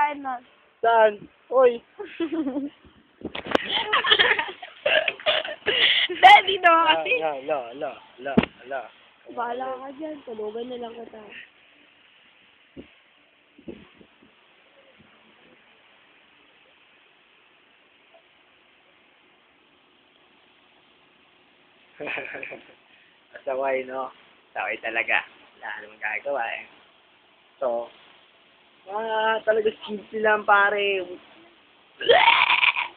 pagkain nun. Saan? Uy! Daddy naman kasi. La. Bahala ka dyan. Tulugan na lang kita. Asaway, no? Asaway talaga. Wala naman gagawa eh. So, talaga skills lang pare. Yan.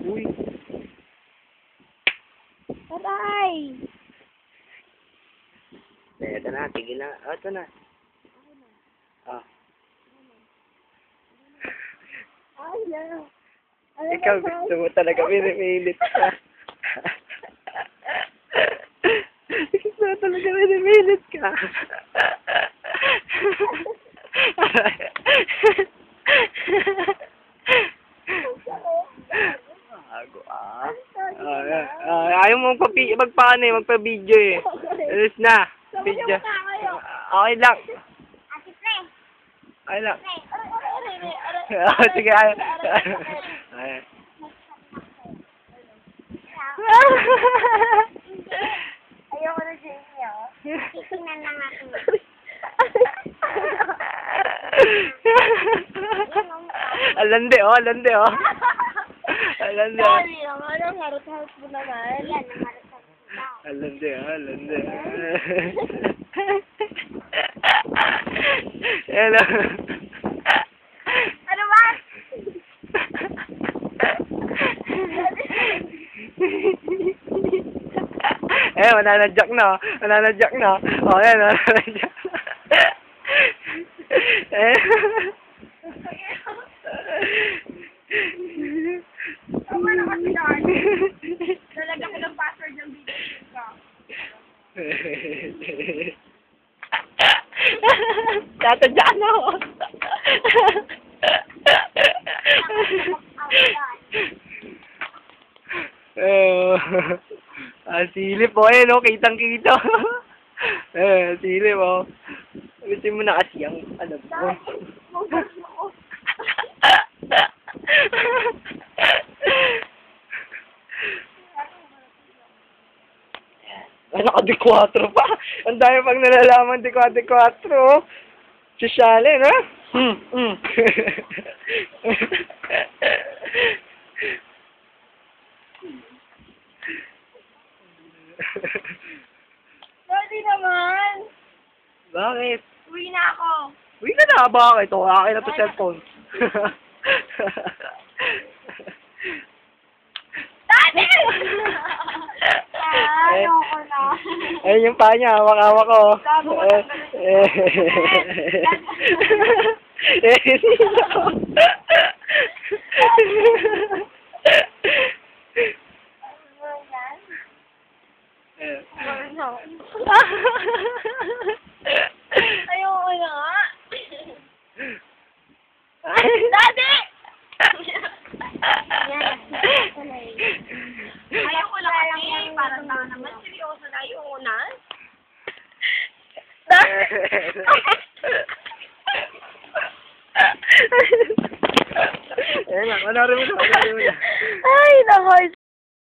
Uy! Taray! Ito na, tigil na. Ito na. Ah. Ay, na. Ikaw gusto mo talaga pinipilit ka. Gusto mo talaga pinipilit ka. Bago ayaw mo magpa-video eh. Alis na. Video. Okay lang. Okay lang. Sige, ayoko na dyan niyo. Titingnan lang ako. Alande oh. Alande. Sorry naman, ang harot-harot mo naman. Yan, ang harot-harot mo. Alande. Hello. Ano ba? Mananadyak na. Oh, yan, mananadyak na. Tama na kasi yan. Nalagyan ko ng password ng video ko. Tatadyak na ako. Silip oh, no? Kitang-kita. Silip oh. Gusto mo na kasi ang alam mo. Naka-D4 pa. Ang dami pang nalalaman D4. Sosyale, no? Sorry naman. Bakit? Uwi na ako. Uwi ka na, bakit? O, akin na to cellphone. Daddy! Ayoko na. Ayun yung paa niya, hawak-hawak ko. Ayoko na nga. Daddy! Ayoko na kasi. Para sa naman. Seryoso na. Ayoko na. Ayun lang, manorin mo na. Ay, nako.